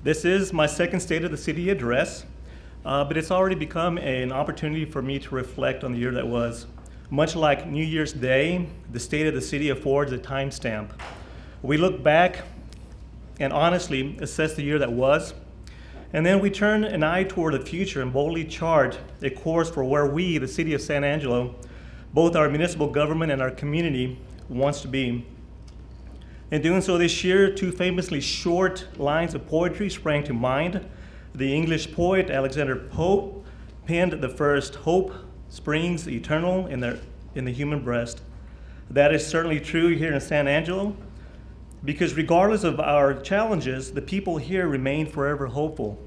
This is my second State of the City address, but it's already become an opportunity for me to reflect on the year that was. Much like New Year's Day, the State of the City affords a timestamp. We look back and honestly assess the year that was, and then we turn an eye toward the future and boldly chart a course for where we, the City of San Angelo, both our municipal government and our community, wants to be. In doing so this year, two famously short lines of poetry sprang to mind. The English poet Alexander Pope penned the first, "Hope springs eternal in the human breast." That is certainly true here in San Angelo, because regardless of our challenges, the people here remain forever hopeful.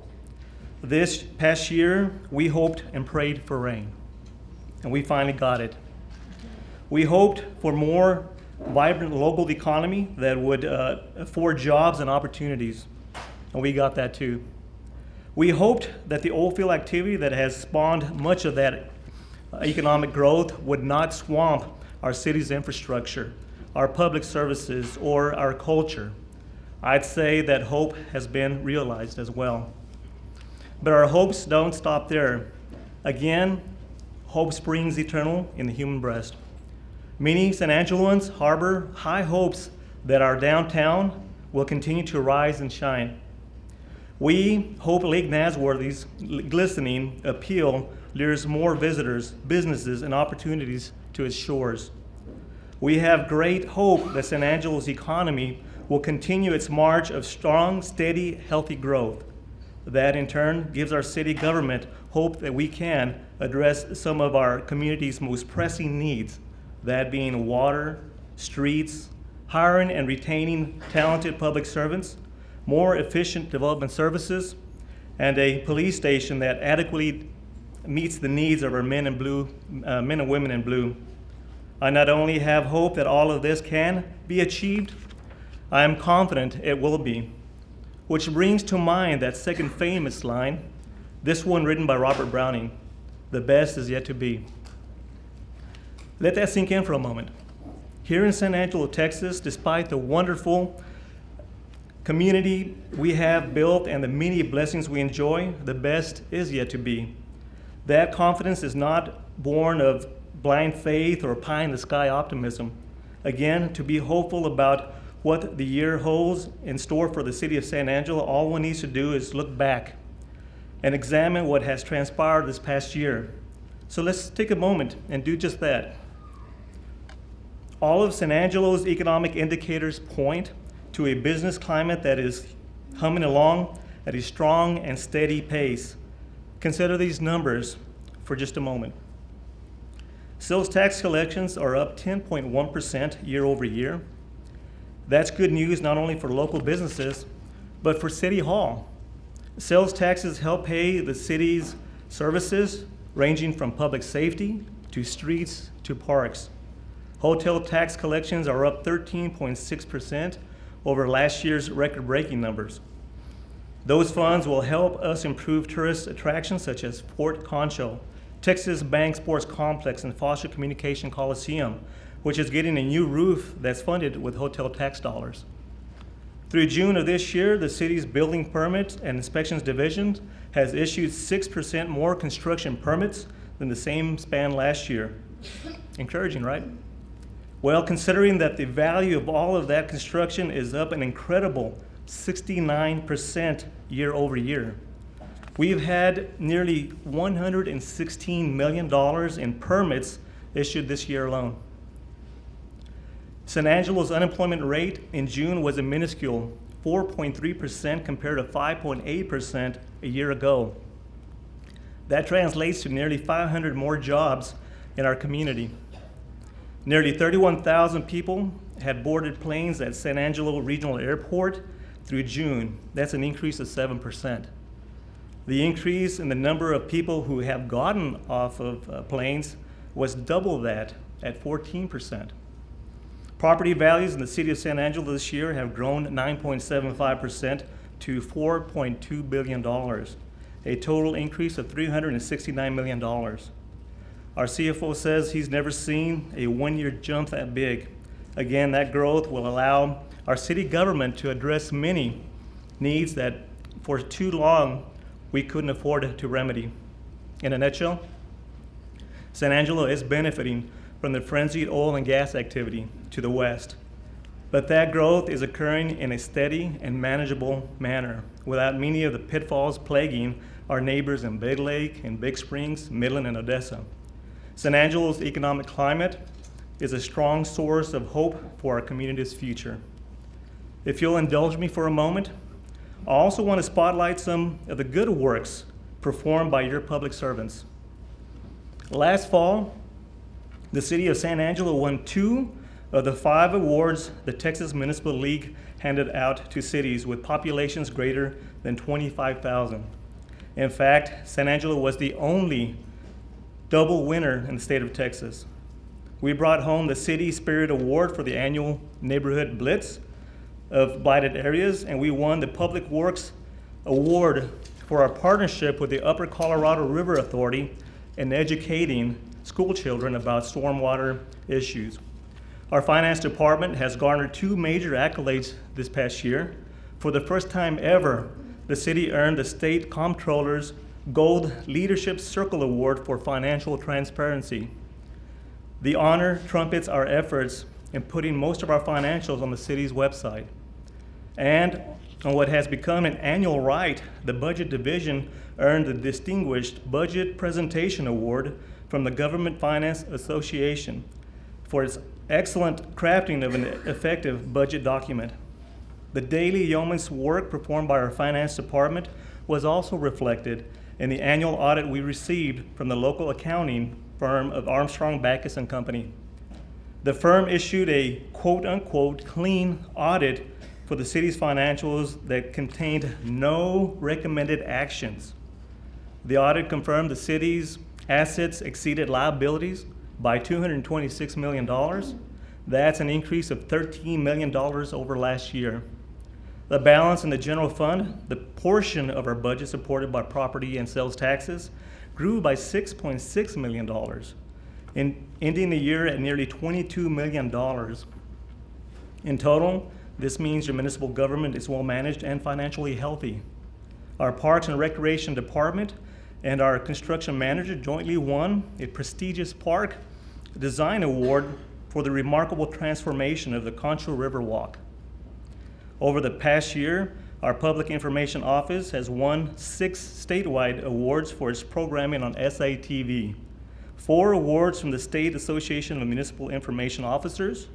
This past year, we hoped and prayed for rain, and we finally got it. We hoped for more vibrant local economy that would afford jobs and opportunities, and we got that too. We hoped that the oil field activity that has spawned much of that economic growth would not swamp our city's infrastructure, our public services, or our culture. I'd say that hope has been realized as well. But our hopes don't stop there. Again, hope springs eternal in the human breast. Many San Angeloans harbor high hopes that our downtown will continue to rise and shine. We hope Lake Nasworthy's glistening appeal lures more visitors, businesses, and opportunities to its shores. We have great hope that San Angelo's economy will continue its march of strong, steady, healthy growth. That in turn gives our city government hope that we can address some of our community's most pressing needs, that being water, streets, hiring and retaining talented public servants, more efficient development services, and a police station that adequately meets the needs of our men and women in blue. I not only have hope that all of this can be achieved, I am confident it will be. Which brings to mind that second famous line, this one written by Robert Browning, "The best is yet to be." Let that sink in for a moment. Here in San Angelo, Texas, despite the wonderful community we have built and the many blessings we enjoy, the best is yet to be. That confidence is not born of blind faith or pie-in-the-sky optimism. Again, to be hopeful about what the year holds in store for the city of San Angelo, all one needs to do is look back and examine what has transpired this past year. So let's take a moment and do just that. All of San Angelo's economic indicators point to a business climate that is humming along at a strong and steady pace. Consider these numbers for just a moment. Sales tax collections are up 10.1% year over year. That's good news not only for local businesses, but for City Hall. Sales taxes help pay the city's services ranging from public safety to streets to parks. Hotel tax collections are up 13.6% over last year's record-breaking numbers. Those funds will help us improve tourist attractions such as Fort Concho, Texas Bank Sports Complex, and Foster Communication Coliseum, which is getting a new roof that's funded with hotel tax dollars. Through June of this year, the city's building permit and inspections division has issued 6% more construction permits than the same span last year. Encouraging, right? Well, considering that the value of all of that construction is up an incredible 69% year over year. We've had nearly $116 million in permits issued this year alone. San Angelo's unemployment rate in June was a minuscule 4.3% compared to 5.8% a year ago. That translates to nearly 500 more jobs in our community. Nearly 31,000 people had boarded planes at San Angelo Regional Airport through June. That's an increase of 7%. The increase in the number of people who have gotten off of planes was double that at 14%. Property values in the city of San Angelo this year have grown 9.75% to $4.2 billion, a total increase of $369 million. Our CFO says he's never seen a one-year jump that big. Again, that growth will allow our city government to address many needs that for too long we couldn't afford to remedy. In a nutshell, San Angelo is benefiting from the frenzied oil and gas activity to the west, but that growth is occurring in a steady and manageable manner without many of the pitfalls plaguing our neighbors in Big Lake and Big Springs, Midland, and Odessa. San Angelo's economic climate is a strong source of hope for our community's future. If you'll indulge me for a moment, I also want to spotlight some of the good works performed by your public servants. Last fall, the city of San Angelo won 2 of the 5 awards the Texas Municipal League handed out to cities with populations greater than 25,000. In fact, San Angelo was the only double winner in the state of Texas. We brought home the City Spirit Award for the annual Neighborhood Blitz of blighted areas, and we won the Public Works Award for our partnership with the Upper Colorado River Authority in educating school children about stormwater issues. Our finance department has garnered 2 major accolades this past year. For the first time ever, the city earned the State Comptroller's Gold Leadership Circle Award for financial transparency. The honor trumpets our efforts in putting most of our financials on the city's website. And on what has become an annual right, the Budget Division earned the Distinguished Budget Presentation Award from the Government Finance Association for its excellent crafting of an effective budget document. The daily yeoman's work performed by our finance department was also reflected in the annual audit we received from the local accounting firm of Armstrong, Backus & Company. The firm issued a quote-unquote clean audit for the city's financials that contained no recommended actions. The audit confirmed the city's assets exceeded liabilities by $226 million. That's an increase of $13 million over last year. The balance in the general fund, the portion of our budget supported by property and sales taxes, grew by $6.6 million, ending the year at nearly $22 million. In total, this means your municipal government is well managed and financially healthy. Our Parks and Recreation Department and our construction manager jointly won a prestigious park design award for the remarkable transformation of the Concho River Walk. Over the past year, our Public Information Office has won 6 statewide awards for its programming on SATV, 4 awards from the State Association of Municipal Information Officers,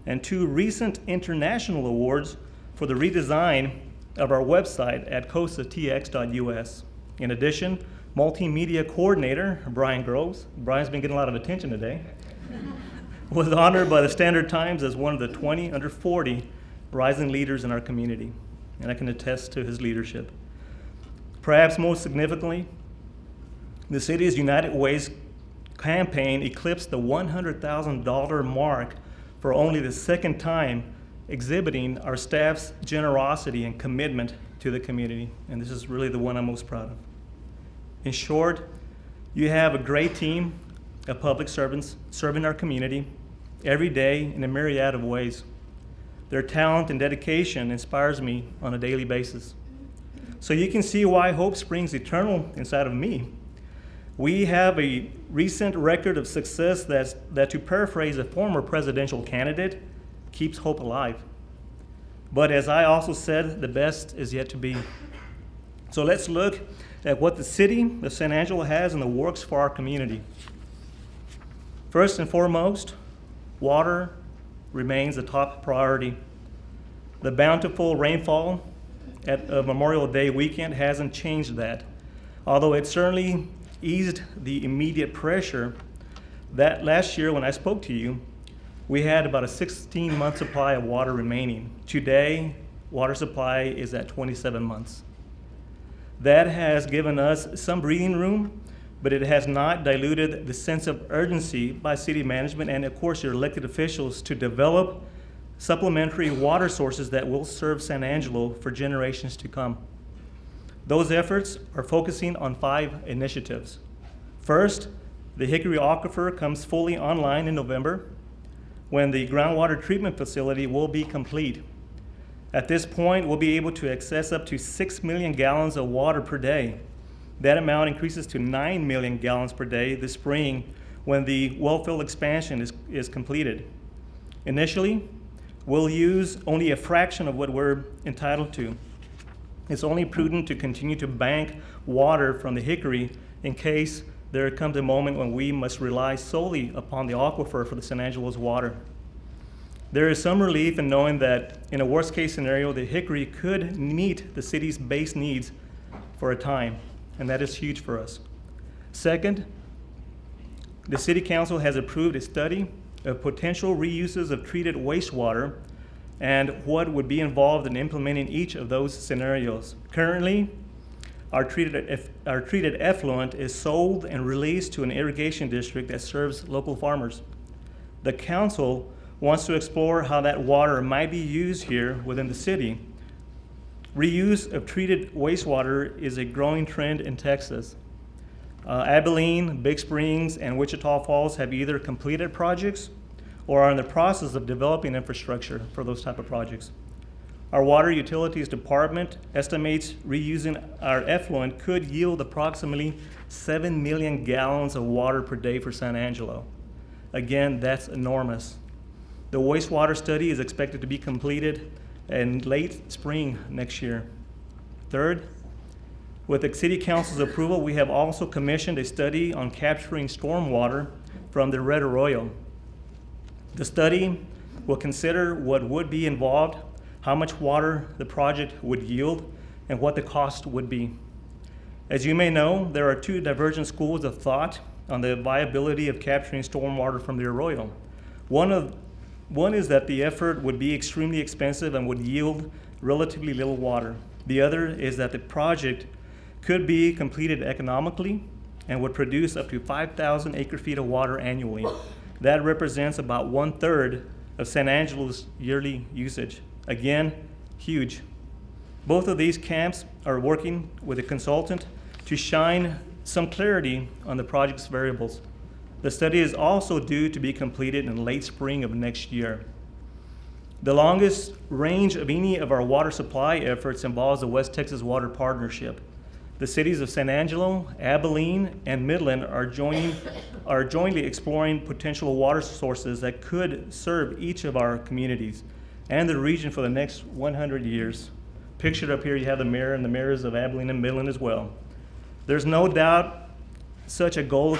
and 2 recent international awards for the redesign of our website at cosatx.us. In addition, Multimedia Coordinator Brian Groves, Brian's been getting a lot of attention today, was honored by the Standard Times as one of the 20 under 40 rising leaders in our community, and I can attest to his leadership. Perhaps most significantly, the city's United Ways campaign eclipsed the $100,000 mark for only the 2nd time, exhibiting our staff's generosity and commitment to the community, and this is really the one I'm most proud of. In short, you have a great team of public servants serving our community every day in a myriad of ways. Their talent and dedication inspires me on a daily basis. So you can see why hope springs eternal inside of me. We have a recent record of success that, to paraphrase a former presidential candidate, keeps hope alive. But as I also said, the best is yet to be. So let's look at what the city of San Angelo has in the works for our community. First and foremost, water remains a top priority. The bountiful rainfall at Memorial Day weekend hasn't changed that, although it certainly eased the immediate pressure. That last year when I spoke to you, we had about a 16-month supply of water remaining. Today, water supply is at 27 months. That has given us some breathing room, but it has not diluted the sense of urgency by city management and, of course, your elected officials to develop supplementary water sources that will serve San Angelo for generations to come. Those efforts are focusing on 5 initiatives. First, the Hickory Aquifer comes fully online in November, when the groundwater treatment facility will be complete. At this point, we'll be able to access up to 6 million gallons of water per day. That amount increases to 9 million gallons per day this spring when the wellfield expansion is completed. Initially, we'll use only a fraction of what we're entitled to. It's only prudent to continue to bank water from the Hickory in case there comes a moment when we must rely solely upon the aquifer for the San Angelo's water. There is some relief in knowing that in a worst-case scenario, the Hickory could meet the city's base needs for a time, and that is huge for us. Second, the City Council has approved a study of potential reuses of treated wastewater and what would be involved in implementing each of those scenarios. Currently, our treated effluent is sold and released to an irrigation district that serves local farmers. The council wants to explore how that water might be used here within the city. Reuse of treated wastewater is a growing trend in Texas. Abilene, Big Springs, and Wichita Falls have either completed projects or are in the process of developing infrastructure for those type of projects. Our Water Utilities Department estimates reusing our effluent could yield approximately 7 million gallons of water per day for San Angelo. Again, that's enormous. The wastewater study is expected to be completed in late spring next year. Third, with the City Council's approval, we have also commissioned a study on capturing stormwater from the Red Arroyo. The study will consider what would be involved, how much water the project would yield, and what the cost would be. As you may know, there are two divergent schools of thought on the viability of capturing stormwater from the arroyo. One is that the effort would be extremely expensive and would yield relatively little water. The other is that the project could be completed economically and would produce up to 5,000 acre-feet of water annually. That represents about 1/3 of San Angelo's yearly usage. Again, huge. Both of these camps are working with a consultant to shine some clarity on the project's variables. The study is also due to be completed in late spring of next year. The longest range of any of our water supply efforts involves the West Texas Water Partnership. The cities of San Angelo, Abilene, and Midland are jointly exploring potential water sources that could serve each of our communities and the region for the next 100 years. Pictured up here, you have the mayor and the mayors of Abilene and Midland as well. There's no doubt such a goal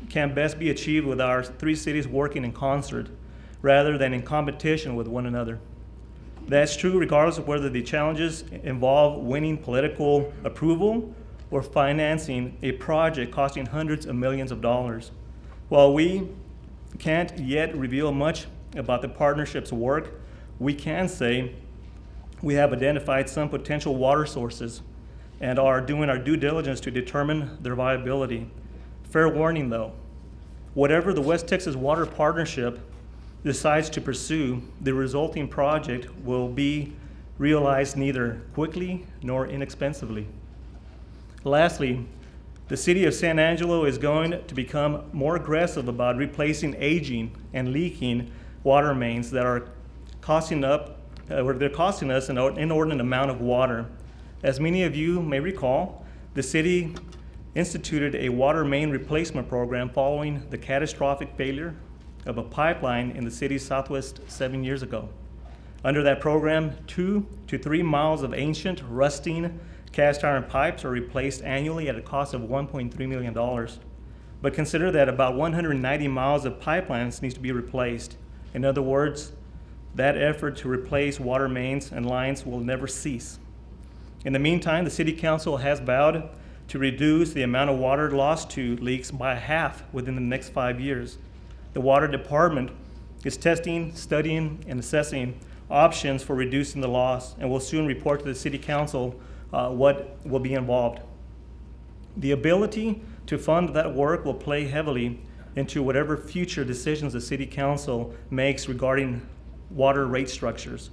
can best be achieved with our three cities working in concert rather than in competition with one another. That's true regardless of whether the challenges involve winning political approval or financing a project costing hundreds of millions of dollars. While we can't yet reveal much about the partnership's work, we can say we have identified some potential water sources and are doing our due diligence to determine their viability. Fair warning though, whatever the West Texas Water Partnership decides to pursue, the resulting project will be realized neither quickly nor inexpensively. Lastly, the city of San Angelo is going to become more aggressive about replacing aging and leaking water mains that are costing us an inordinate amount of water. As many of you may recall, the city instituted a water main replacement program following the catastrophic failure of a pipeline in the city's southwest 7 years ago. Under that program, 2 to 3 miles of ancient, rusting cast iron pipes are replaced annually at a cost of $1.3 million. But consider that about 190 miles of pipelines needs to be replaced. In other words, that effort to replace water mains and lines will never cease. In the meantime, the City Council has vowed to reduce the amount of water lost to leaks by half within the next 5 years. The Water Department is testing, studying, and assessing options for reducing the loss and will soon report to the City Council what will be involved. The ability to fund that work will play heavily into whatever future decisions the City Council makes regarding water rate structures.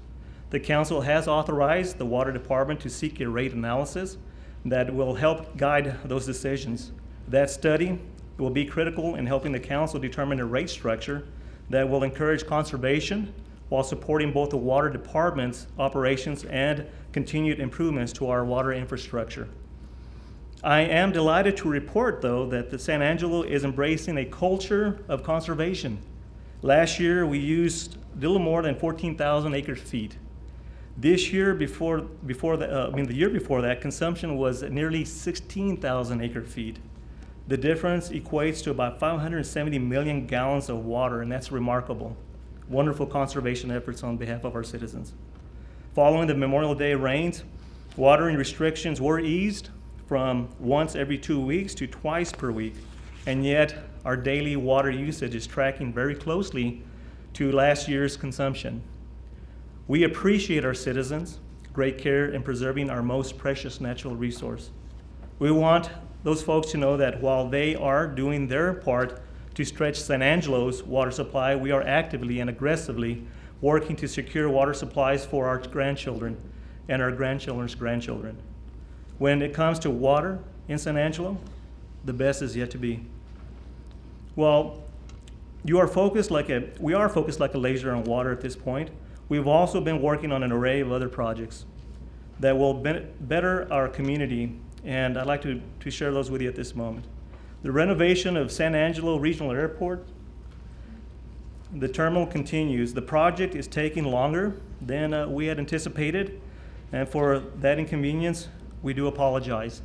The Council has authorized the Water Department to seek a rate analysis that will help guide those decisions. That study will be critical in helping the Council determine a rate structure that will encourage conservation while supporting both the water department's operations and continued improvements to our water infrastructure. I am delighted to report, though, that the San Angelo is embracing a culture of conservation. Last year, we used a little more than 14,000 acre-feet. This year, the year before that, consumption was nearly 16,000 acre-feet. The difference equates to about 570 million gallons of water, and that's remarkable. Wonderful conservation efforts on behalf of our citizens. Following the Memorial Day rains, watering restrictions were eased from once every 2 weeks to twice per week, and yet our daily water usage is tracking very closely to last year's consumption. We appreciate our citizens' great care in preserving our most precious natural resource. We want those folks to know that while they are doing their part to stretch San Angelo's water supply, we are actively and aggressively working to secure water supplies for our grandchildren and our grandchildren's grandchildren. When it comes to water in San Angelo, the best is yet to be. Well, we are focused like a laser on water at this point. We've also been working on an array of other projects that will better our community, and I'd like to share those with you at this moment. The renovation of San Angelo Regional Airport, the terminal continues. The project is taking longer than we had anticipated, and for that inconvenience, we do apologize.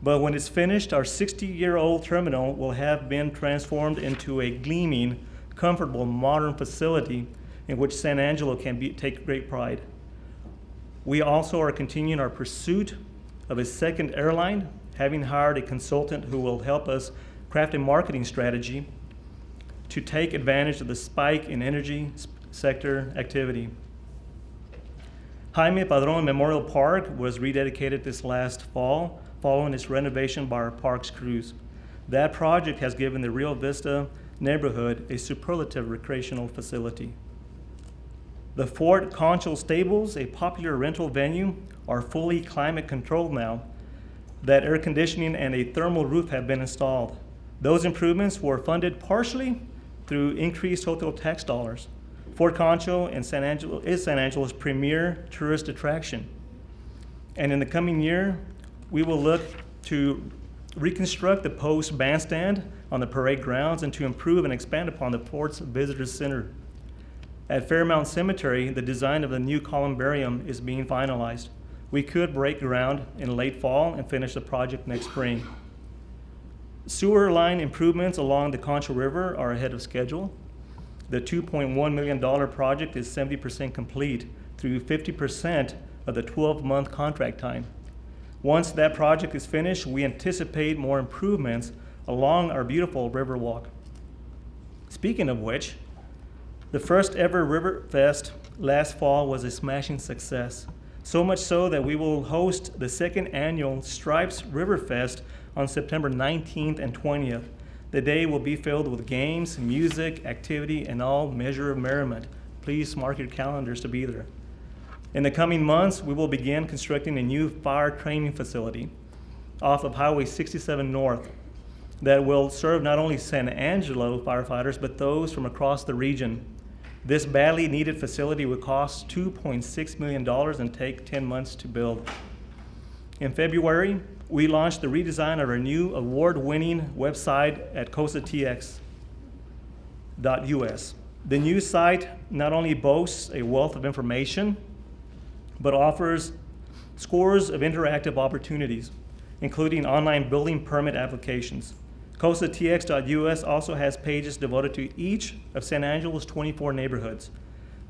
But when it's finished, our 60-year-old terminal will have been transformed into a gleaming, comfortable, modern facility in which San Angelo can take great pride. We also are continuing our pursuit of a second airline, having hired a consultant who will help us craft a marketing strategy to take advantage of the spike in energy sector activity. Jaime Padron Memorial Park was rededicated this last fall following its renovation by our parks crews. That project has given the Rio Vista neighborhood a superlative recreational facility. The Fort Concho Stables, a popular rental venue, are fully climate controlled now. That air conditioning and a thermal roof have been installed. Those improvements were funded partially through increased hotel tax dollars. Fort Concho is San Angelo's premier tourist attraction. And in the coming year, we will look to reconstruct the post bandstand on the parade grounds and to improve and expand upon the Fort's Visitor Center. At Fairmount Cemetery, the design of the new columbarium is being finalized. We could break ground in late fall and finish the project next spring. Sewer line improvements along the Concho River are ahead of schedule. The $2.1 million project is 70% complete through 50% of the 12-month contract time. Once that project is finished, we anticipate more improvements along our beautiful Riverwalk. Speaking of which, the first ever Riverfest last fall was a smashing success. So much so that we will host the second annual Stripes Riverfest on September 19th and 20th. The day will be filled with games, music, activity, and all measure of merriment. Please mark your calendars to be there. In the coming months, we will begin constructing a new fire training facility off of Highway 67 North that will serve not only San Angelo firefighters, but those from across the region. This badly needed facility would cost $2.6 million and take 10 months to build. In February, we launched the redesign of our new award-winning website at COSATX.us. The new site not only boasts a wealth of information, but offers scores of interactive opportunities, including online building permit applications. COSATX.us also has pages devoted to each of San Angelo's 24 neighborhoods.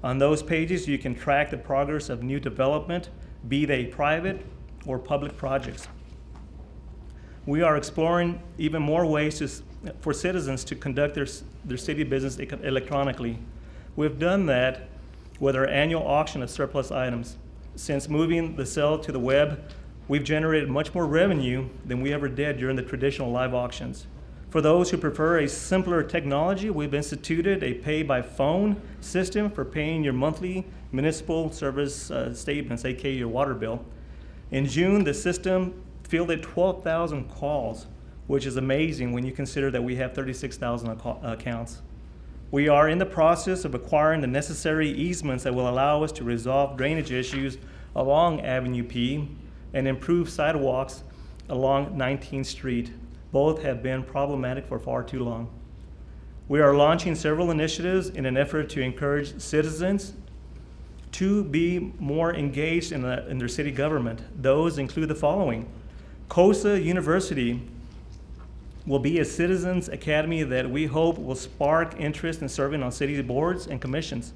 On those pages, you can track the progress of new development, be they private or public projects. We are exploring even more ways for citizens to conduct their city business electronically. We've done that with our annual auction of surplus items. Since moving the sale to the web, we've generated much more revenue than we ever did during the traditional live auctions. For those who prefer a simpler technology, we've instituted a pay-by-phone system for paying your monthly municipal service statements, aka your water bill. In June, the system fielded 12,000 calls, which is amazing when you consider that we have 36,000 accounts. We are in the process of acquiring the necessary easements that will allow us to resolve drainage issues along Avenue P and improve sidewalks along 19th Street. Both have been problematic for far too long. We are launching several initiatives in an effort to encourage citizens to be more engaged in their city government. Those include the following. COSA University will be a citizens academy that we hope will spark interest in serving on city boards and commissions.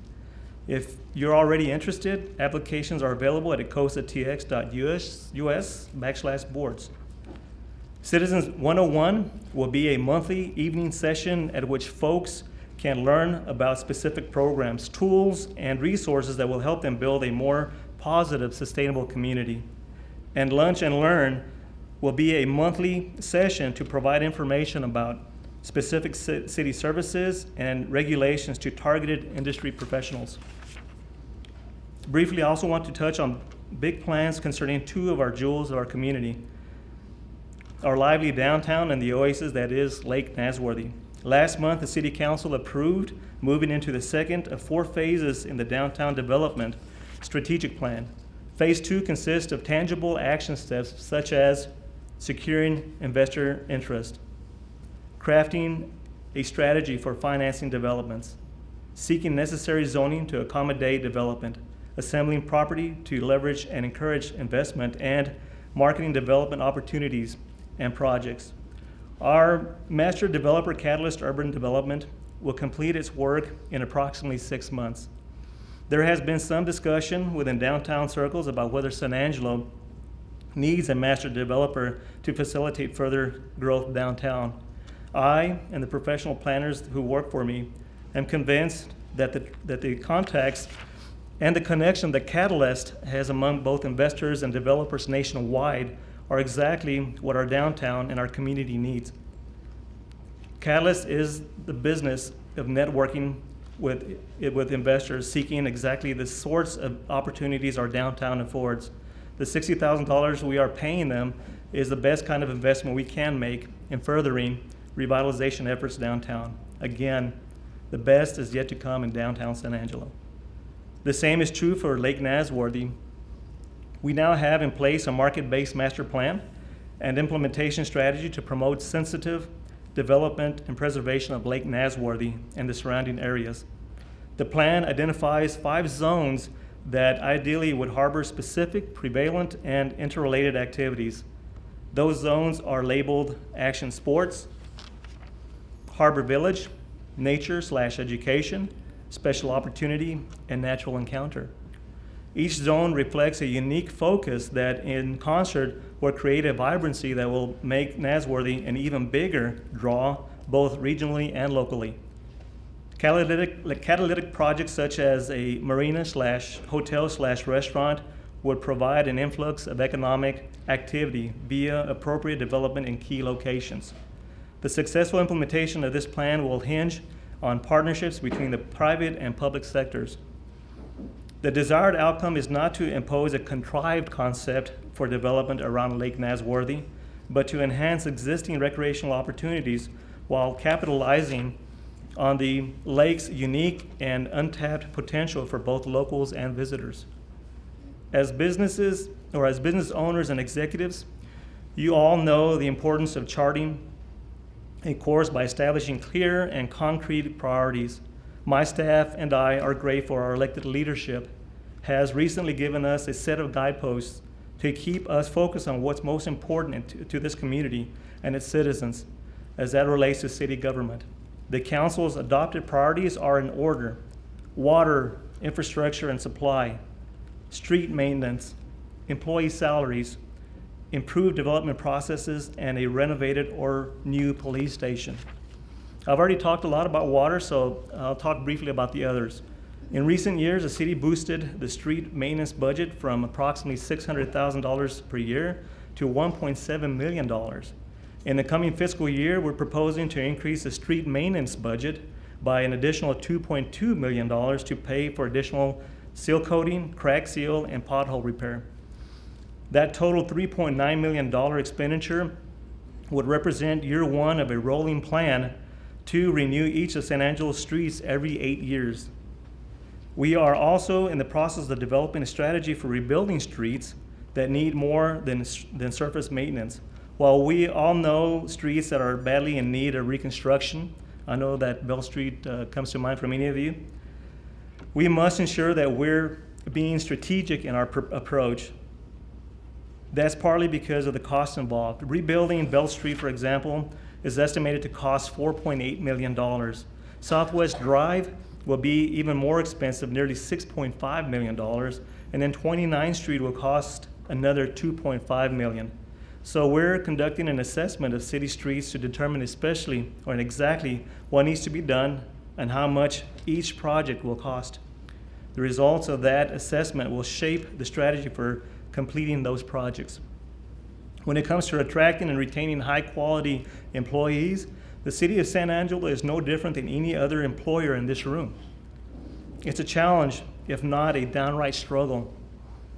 If you're already interested, applications are available at cosatx.us/boards. Citizens 101 will be a monthly evening session at which folks can learn about specific programs, tools, and resources that will help them build a more positive, sustainable community. And Lunch and Learn will be a monthly session to provide information about specific city services and regulations to targeted industry professionals. Briefly, I also want to touch on big plans concerning two of our jewels of our community, our lively downtown and the oasis that is Lake Nasworthy. Last month, the City Council approved moving into the second of 4 phases in the downtown development strategic plan. Phase 2 consists of tangible action steps such as securing investor interest, crafting a strategy for financing developments, seeking necessary zoning to accommodate development, assembling property to leverage and encourage investment, and marketing development opportunities and projects. Our master developer, Catalyst Urban Development, will complete its work in approximately 6 months. There has been some discussion within downtown circles about whether San Angelo needs a master developer to facilitate further growth downtown. I and the professional planners who work for me am convinced that the contacts and the connection that Catalyst has among both investors and developers nationwide are exactly what our downtown and our community needs. Catalyst is the business of networking with investors seeking exactly the sorts of opportunities our downtown affords. The $60,000 we are paying them is the best kind of investment we can make in furthering revitalization efforts downtown. Again, the best is yet to come in downtown San Angelo. The same is true for Lake Nasworthy. We now have in place a market-based master plan and implementation strategy to promote sensitive development and preservation of Lake Nasworthy and the surrounding areas. The plan identifies 5 zones that ideally would harbor specific, prevalent, and interrelated activities. Those zones are labeled Action Sports, Harbor Village, Nature/Education, Special Opportunity, and Natural Encounter. Each zone reflects a unique focus that in concert will create a vibrancy that will make Nasworthy an even bigger draw, both regionally and locally. Catalytic projects such as a marina/hotel/restaurant would provide an influx of economic activity via appropriate development in key locations. The successful implementation of this plan will hinge on partnerships between the private and public sectors. The desired outcome is not to impose a contrived concept for development around Lake Nasworthy, but to enhance existing recreational opportunities while capitalizing on the lake's unique and untapped potential for both locals and visitors. As business owners and executives, you all know the importance of charting a course by establishing clear and concrete priorities. My staff and I are grateful our elected leadership has recently given us a set of guideposts to keep us focused on what's most important to this community and its citizens as that relates to city government. The council's adopted priorities are in order: water, infrastructure and supply, street maintenance, employee salaries, improved development processes, and a renovated or new police station. I've already talked a lot about water, so I'll talk briefly about the others. In recent years, the city boosted the street maintenance budget from approximately $600,000 per year to $1.7 million. In the coming fiscal year, we're proposing to increase the street maintenance budget by an additional $2.2 million to pay for additional seal coating, crack seal, and pothole repair. That total $3.9 million expenditure would represent year one of a rolling plan to renew each of San Angelo's streets every 8 years. We are also in the process of developing a strategy for rebuilding streets that need more than surface maintenance. While we all know streets that are badly in need of reconstruction, I know that Bell Street comes to mind for many of you, we must ensure that we're being strategic in our approach. That's partly because of the cost involved. Rebuilding Bell Street, for example, is estimated to cost $4.8 million. Southwest Drive will be even more expensive, nearly $6.5 million, and then 29th Street will cost another $2.5 million. So we're conducting an assessment of city streets to determine especially or exactly what needs to be done and how much each project will cost. The results of that assessment will shape the strategy for completing those projects. When it comes to attracting and retaining high-quality employees, the city of San Angelo is no different than any other employer in this room. It's a challenge, if not a downright struggle.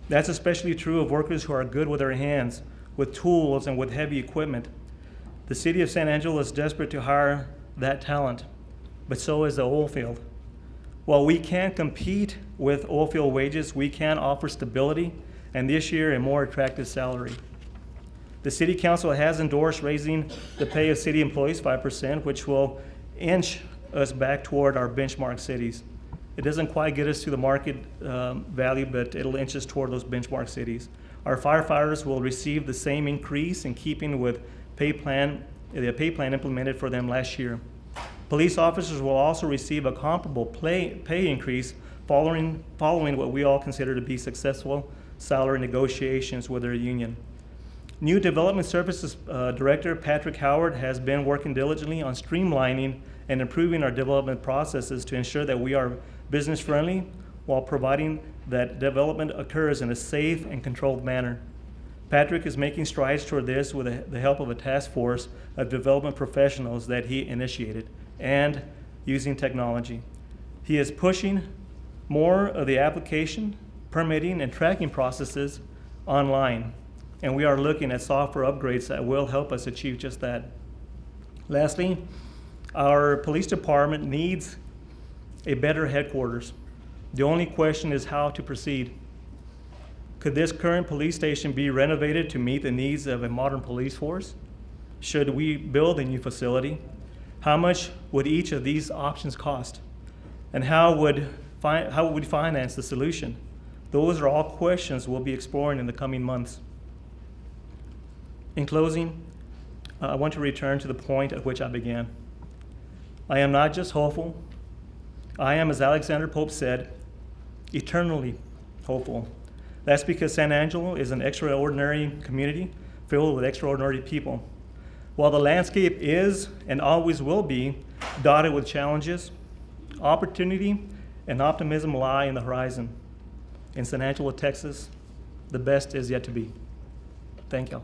That's especially true of workers who are good with their hands, with tools, and with heavy equipment. The city of San Angelo is desperate to hire that talent, but so is the oil field. While we can't compete with oil field wages, we can offer stability, and this year a more attractive salary. The City Council has endorsed raising the pay of city employees 5%, which will inch us back toward our benchmark cities. It doesn't quite get us to the market value, but it'll inch us toward those benchmark cities. Our firefighters will receive the same increase in keeping with the pay plan implemented for them last year. Police officers will also receive a comparable pay increase following what we all consider to be successful salary negotiations with their union. New Development Services Director Patrick Howard has been working diligently on streamlining and improving our development processes to ensure that we are business friendly while providing that development occurs in a safe and controlled manner. Patrick is making strides toward this with the help of a task force of development professionals that he initiated and using technology. He is pushing more of the application, permitting, and tracking processes online, and we are looking at software upgrades that will help us achieve just that. Lastly, our police department needs a better headquarters. The only question is how to proceed. Could this current police station be renovated to meet the needs of a modern police force? Should we build a new facility? How much would each of these options cost? And how would we finance the solution? Those are all questions we'll be exploring in the coming months. In closing, I want to return to the point at which I began. I am not just hopeful. I am, as Alexander Pope said, eternally hopeful. That's because San Angelo is an extraordinary community filled with extraordinary people. While the landscape is and always will be dotted with challenges, opportunity and optimism lie in the horizon. In San Angelo, Texas, the best is yet to be. Thank you.